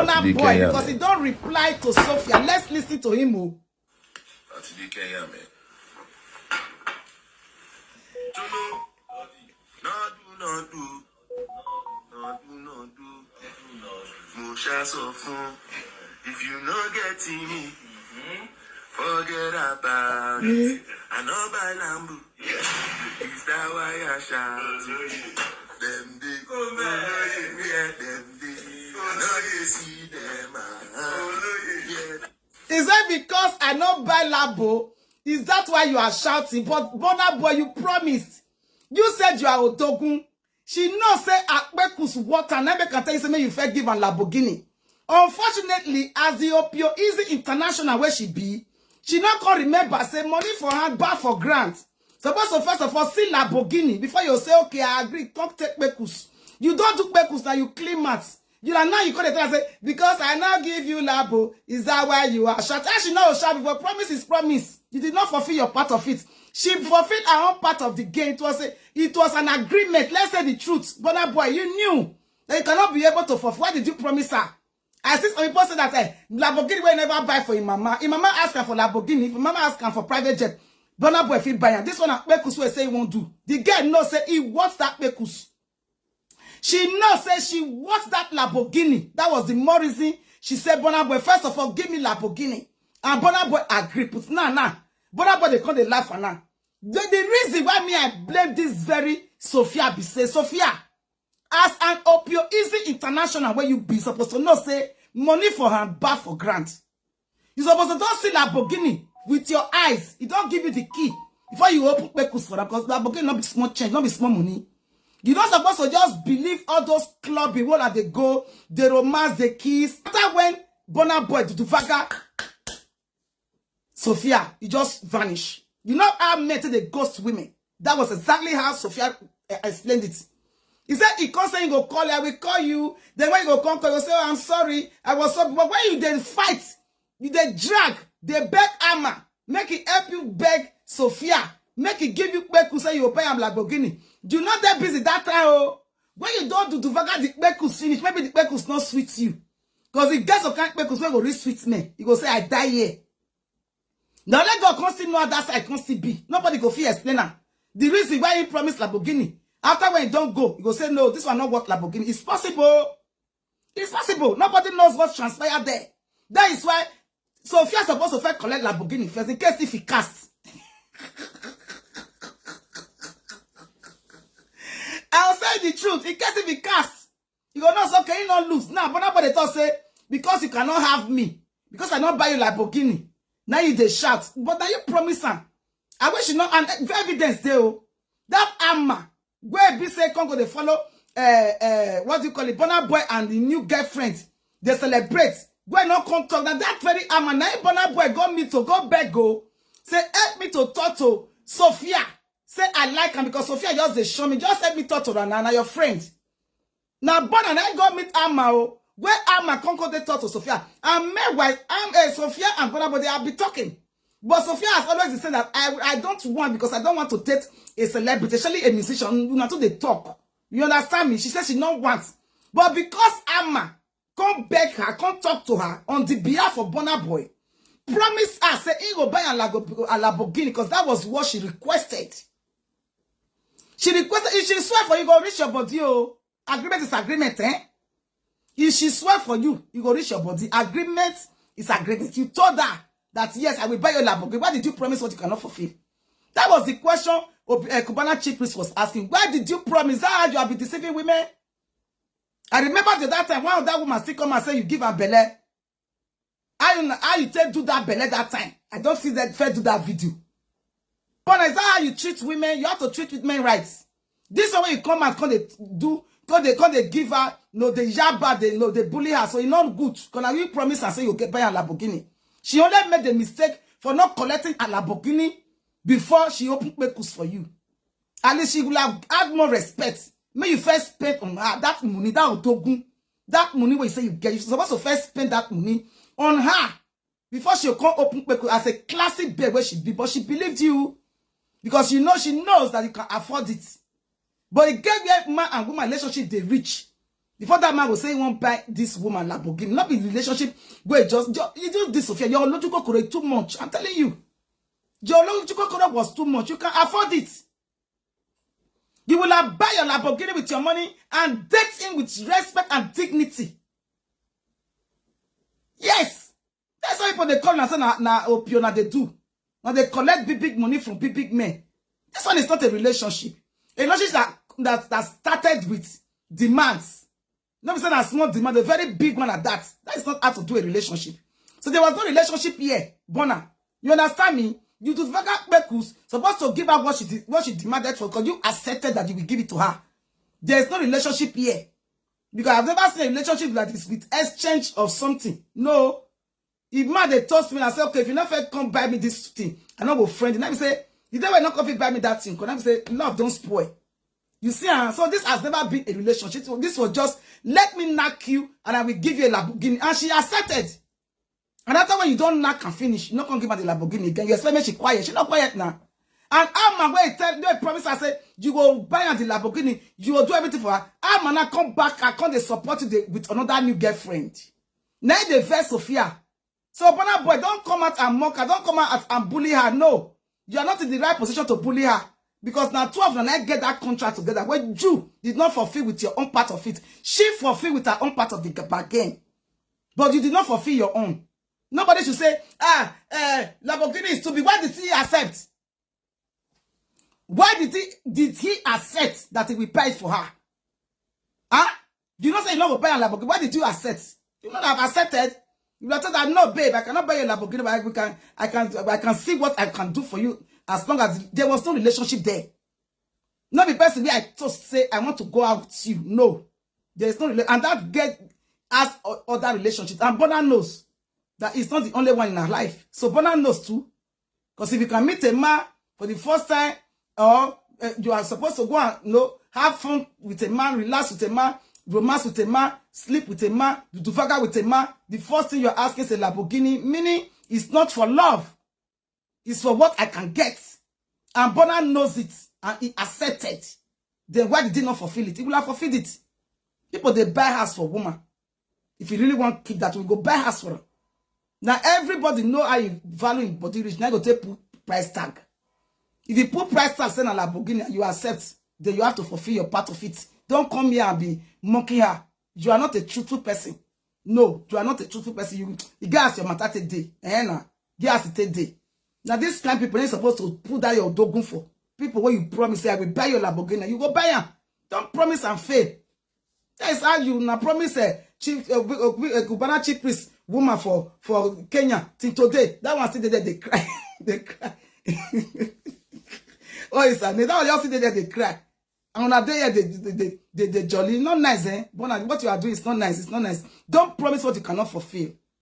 Burna boy because he don't reply to Sofia. Let's listen to him. That's the Kenya man. If you not getting me, forget about it. I know by Lambo. Is that why I shout? Them big, Is that because I not buy Lambo? Is that why you are shouting? But Burna boy, you promised. You said you are Otogun. She knows say Akbekus water. Never can tell you say you fair give a Lamborghini. Unfortunately, as the Opio Easy International where she be, she not can remember say money for her back for grant. Suppose to first of all see Lamborghini before you say okay, I agree. Come take Bekus. You don't do Bekus now. You clean mats. You are now you call it and say because I now give you Labo. Is that why you are shot? She know shot before promise is promise. You did not fulfill your part of it. She fulfilled her own part of the game. It was an agreement. Let's say the truth. Burna boy, you knew that you cannot be able to fulfill. Why did you promise her? I see some people say that Lamborghini will never buy for his mama. His mama ask her for Lamborghini. If mama ask her for private jet, Burna boy feel buy her. This one Bekus will say he won't do. The girl knows say he wants that Bekus. She knows say she wants that Lamborghini. That was the more reason she said Burna boy, first of all, give me Lamborghini. And Burna boy agreed. But nah. Burna boy they call the laugh for now. The reason why me I blame this very Sofia be say Sofia. As an Opio Easy International, where you be supposed to know, say, money for her back for grant. You supposed to don't see Lamborghini with your eyes. It don't give you the key before you open Bekus for that, because Lamborghini not be small change, not be small money. You don't supposed to just believe all those clubby where they go, they romance, they kiss. After when Burna boy to Vaga, Sofia, he just vanish. You know how men they ghost women. That was exactly how Sofia explained it. He said he can't say he go call you, I will call you. Then when you go come call you, say, oh, I'm sorry, I was sorry. But when you then fight, you then drag, they beg Amma, make it help you beg Sofia, make it give you Bekus, say you pay him Lamborghini. Do not that busy that time. Oh. When you don't do Vaga, the Bekus finish, maybe the Bekus not sweet you. Because the guys of can't Bekus will really sweet me. He go say, I die here. Now let God can't see no other side, can't see be. Nobody go feel explainer. The reason why he promised Lamborghini. After when you don't go, you go say, no, this one not what Lamborghini. It's possible. It's possible. Nobody knows what transpired there. That is why Sofia supposed to first collect Lamborghini first in case if he cast. I'll say the truth. In case if he cast, you go, no, so can you not lose? Now, but nobody thought say, because you cannot have me, because I not buy you Lamborghini. Now you they shout. But now you promise her. I wish you know, and evidence there. That Amma. Where be say Congo they follow what do you call it, Burna boy and the new girlfriend they celebrate. Where no come talk that very Amma now Burna boy go me to go beg go say help me to talk to Sofia. Say I like him because Sofia just they show me just help me talk to her now your friend. Now Burna now go meet Amma where Amma come they talk to Sofia and meanwhile Sofia and Burna boy they have be talking. But Sofia has always said that I don't want because I don't want to date a celebrity, especially a musician. You know, they talk. You understand me? She says she don't want. But because Amma come beg her, come talk to her on the behalf of Burna boy, promise her, say he go buy a Lamborghini because that was what she requested. She requested, if she swear for you, go reach your body. Oh. Agreement is agreement, eh? If she swear for you, you go reach your body. Agreement is agreement. You told her that yes, I will buy your Lamborghini. Why did you promise what you cannot fulfill? That was the question Cubana Chief Priest was asking. Why did you promise that you have been deceiving women? I remember that time one of that woman still come and say you give her belly. How you tell do that belly that time? I don't see that fair do that video. But is that how you treat women? You have to treat women right. This is when you come and they give her no the yaba, they bully her. So it's not good. Because you promise and say you get buy a Lamborghini. She only made the mistake for not collecting a Lamborghini before she opened Bekus for you. At least she will have had more respect. May you first spend on her that money, that money where you say you get. You're supposed to first spend that money on her before she come open Bekus as a classic babe where she be. But she believed you because you know she knows that you can afford it. But it gave you man and woman relationship they reach. Before that man will say he won't buy this woman Lamborghini. Not be relationship where just you do this, Sofia. Your logical correct too much. I'm telling you. Your logical correct was too much. You can afford it. You will have buy your Lamborghini with your money and date him with respect and dignity. Yes. That's why people they call and say na opio they do. Now they collect big money from big men. This one is not a relationship. A relationship that started with demands. Not saying a small demand, a very big one at that. That is not how to do a relationship. So there was no relationship here, Burna. You understand me? You do Bekus supposed to give her what she demanded for because you accepted that you will give it to her. There is no relationship here. Because I've never seen a relationship that is with exchange of something. No. If man they toast me and say, okay, if you never come buy me this thing, I know go friend. And I say, you never not come buy me that thing. Because I say, love don't spoil. You see, so this has never been a relationship. So this was just, let me knock you and I will give you a Lamborghini. And she accepted. And after when you don't knock and finish, you're not going to give her the Lamborghini again. You expect me she quiet. She's not quiet now. And I'm going to tell you, promise I say, you will buy her the Lamborghini. You will do everything for her. I'm going to come back. I can't support you with another new girlfriend. Now they vex Sofia. So, Burna boy, don't come out and mock her. Don't come out and bully her. No. You are not in the right position to bully her. Because now 12 and I get that contract together. When you did not fulfill with your own part of it. She fulfilled with her own part of the bargain. But you did not fulfill your own. Nobody should say, Lamborghini is too big. Why did he accept? Why did he accept that he will pay for her? Huh? You not say you not will buy a Lamborghini. Why did you accept? You not have accepted. You have told that no, babe, I cannot buy you a Lamborghini, but I can see what I can do for you as long as there was no relationship there. Not the person where I just say I want to go out with you. No, there is no relationship, and that get as other relationships. And Burna knows that it's not the only one in her life. So Burna knows too, because if you can meet a man for the first time, or you are supposed to go and have fun with a man, relax with a man, romance with a man, sleep with a man, do fuck with a man, the first thing you're asking is a Lamborghini, meaning it's not for love. It's for what I can get. And Burna knows it, and he accepted. Then why did he not fulfill it? He will have fulfilled it. People, they buy house for woman. If you really want to keep that, we go buy house for her. Now, everybody know how you value in body rich. Now you go take price tag. If you put price tag, say a Lamborghini, and you accept, then you have to fulfill your part of it. Don't come here and be mocking her. You are not a truthful person. No, you are not a truthful person. You get as your matter day. Get as it day. Now, this kind of people ain't supposed to put that your dogun for. People when you promise, say, I will buy your Lamborghini, you go buy her. Don't promise and fail. That is how you now promise a Cubana chief priest woman for Kenya till today. That one still there, they cry. They cry. Oh, it's that one just sit there, they cry. And on a day, they jolly. Not nice, eh? But what you are doing is not nice. It's not nice. Don't promise what you cannot fulfill.